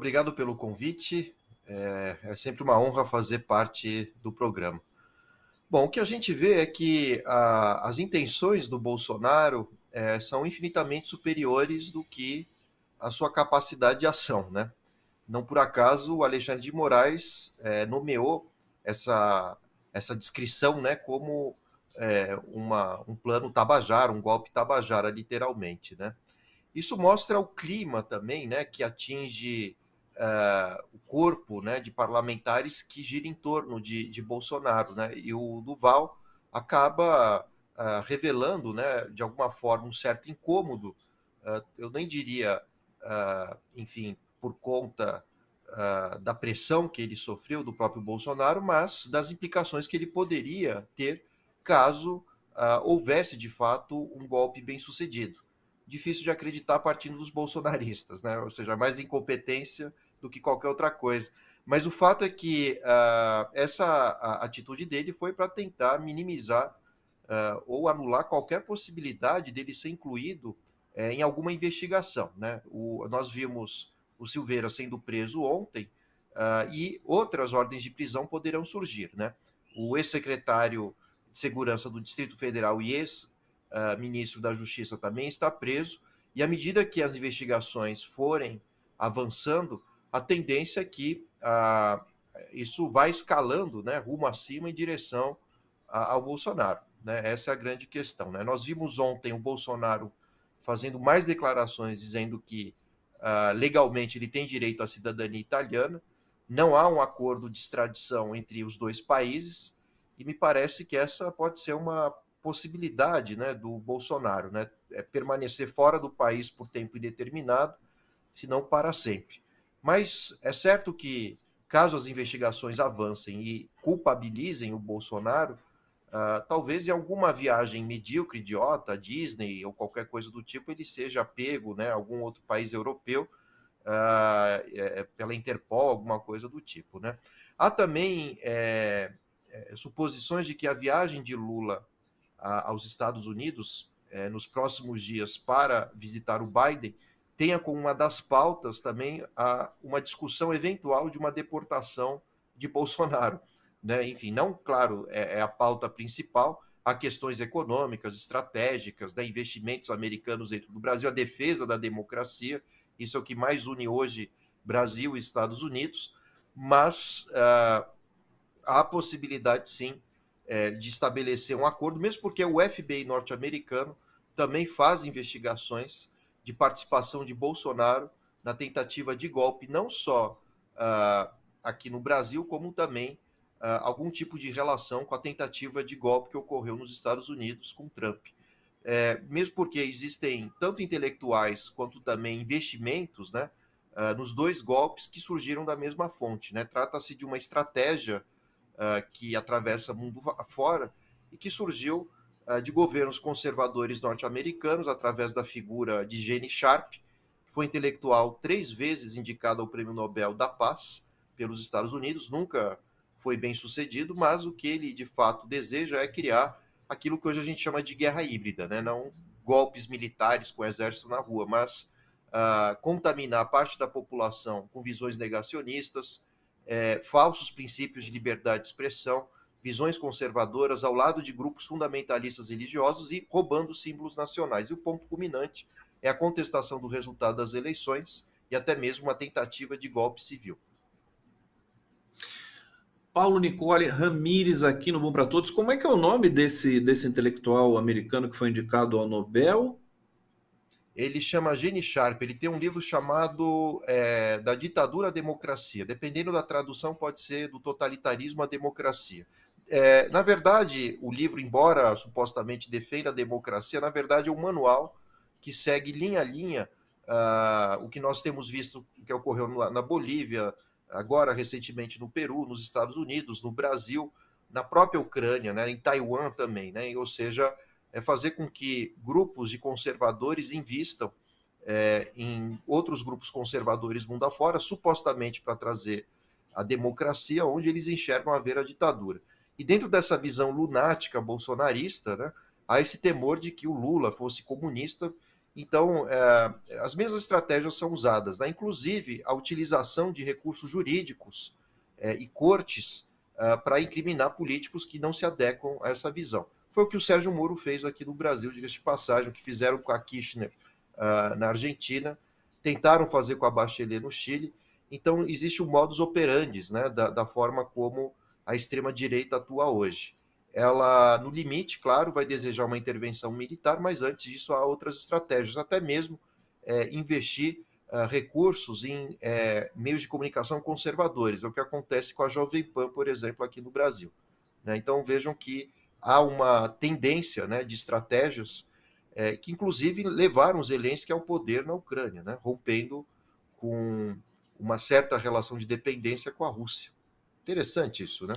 Obrigado pelo convite. É sempre uma honra fazer parte do programa. Bom, o que a gente vê é que as intenções do Bolsonaro são infinitamente superiores do que a sua capacidade de ação, né? Não por acaso o Alexandre de Moraes nomeou essa, essa descrição, né, como um plano Tabajara, um golpe Tabajara, literalmente, né? Isso mostra o clima também, né, que atinge o corpo, né, de parlamentares que gira em torno de Bolsonaro, né? E o Duval acaba revelando, né, de alguma forma, um certo incômodo. Eu nem diria, enfim, por conta da pressão que ele sofreu do próprio Bolsonaro, mas das implicações que ele poderia ter caso houvesse de fato um golpe bem sucedido. Difícil de acreditar partindo dos bolsonaristas, né? Ou seja, mais incompetência do que qualquer outra coisa. Mas o fato é que essa atitude dele foi para tentar minimizar ou anular qualquer possibilidade dele ser incluído em alguma investigação, né? Nós vimos o Silveira sendo preso ontem e outras ordens de prisão poderão surgir, né? O ex-secretário de Segurança do Distrito Federal e ex-ministro da Justiça também está preso, e à medida que as investigações forem avançando, a tendência é que isso vai escalando, né, rumo acima em direção ao Bolsonaro, né? Essa é a grande questão, né? Nós vimos ontem o Bolsonaro fazendo mais declarações dizendo que legalmente ele tem direito à cidadania italiana, não há um acordo de extradição entre os dois países, e me parece que essa pode ser uma possibilidade, né, do Bolsonaro, né, permanecer fora do país por tempo indeterminado, se não para sempre. Mas é certo que, caso as investigações avancem e culpabilizem o Bolsonaro, talvez em alguma viagem medíocre, idiota, Disney ou qualquer coisa do tipo, ele seja pego, né, a algum outro país europeu, pela Interpol, alguma coisa do tipo, né? Há também suposições de que a viagem de Lula aos Estados Unidos nos próximos dias para visitar o Biden tenha como uma das pautas também uma discussão eventual de uma deportação de Bolsonaro, né? Enfim, não, claro, é a pauta principal, há questões econômicas, estratégicas, né, investimentos americanos dentro do Brasil, a defesa da democracia, isso é o que mais une hoje Brasil e Estados Unidos, mas há a possibilidade, sim, de estabelecer um acordo, mesmo porque o FBI norte-americano também faz investigações de participação de Bolsonaro na tentativa de golpe, não só aqui no Brasil, como também algum tipo de relação com a tentativa de golpe que ocorreu nos Estados Unidos com Trump. Mesmo porque existem tanto intelectuais quanto também investimentos, né, nos dois golpes que surgiram da mesma fonte, né? Trata-se de uma estratégia que atravessa o mundo afora e que surgiu de governos conservadores norte-americanos através da figura de Gene Sharp, que foi intelectual 3 vezes indicado ao Prêmio Nobel da Paz pelos Estados Unidos, nunca foi bem sucedido, mas o que ele de fato deseja é criar aquilo que hoje a gente chama de guerra híbrida, né? Não golpes militares com o exército na rua, mas contaminar parte da população com visões negacionistas, falsos princípios de liberdade de expressão, visões conservadoras ao lado de grupos fundamentalistas religiosos e roubando símbolos nacionais. E o ponto culminante é a contestação do resultado das eleições e até mesmo uma tentativa de golpe civil. Paulo Nicole Ramírez aqui no Bom para Todos. Como é que é o nome desse intelectual americano que foi indicado ao Nobel? Ele chama Gene Sharp, ele tem um livro chamado Da Ditadura à Democracia. Dependendo da tradução, pode ser do totalitarismo à democracia. Na verdade, o livro, embora supostamente defenda a democracia, na verdade é um manual que segue linha a linha o que nós temos visto que ocorreu na Bolívia, agora recentemente no Peru, nos Estados Unidos, no Brasil, na própria Ucrânia, né, em Taiwan também, né? Ou seja, fazer com que grupos de conservadores invistam em outros grupos conservadores mundo afora, supostamente para trazer a democracia onde eles enxergam haver a ditadura. E dentro dessa visão lunática bolsonarista, né, há esse temor de que o Lula fosse comunista, Então, as mesmas estratégias são usadas, né? Inclusive a utilização de recursos jurídicos e cortes para incriminar políticos que não se adequam a essa visão. Foi o que o Sérgio Moro fez aqui no Brasil, diga-se de passagem, o que fizeram com a Kirchner na Argentina, tentaram fazer com a Bachelet no Chile. Então, existe o modus operandi, né, da forma como a extrema-direita atua hoje. Ela, no limite, claro, vai desejar uma intervenção militar, mas antes disso há outras estratégias, até mesmo investir recursos em meios de comunicação conservadores, é o que acontece com a Jovem Pan, por exemplo, aqui no Brasil. Né? Então vejam que há uma tendência, né, de estratégias que inclusive levaram Zelensky ao poder na Ucrânia, né, rompendo com uma certa relação de dependência com a Rússia. Interessante isso, né?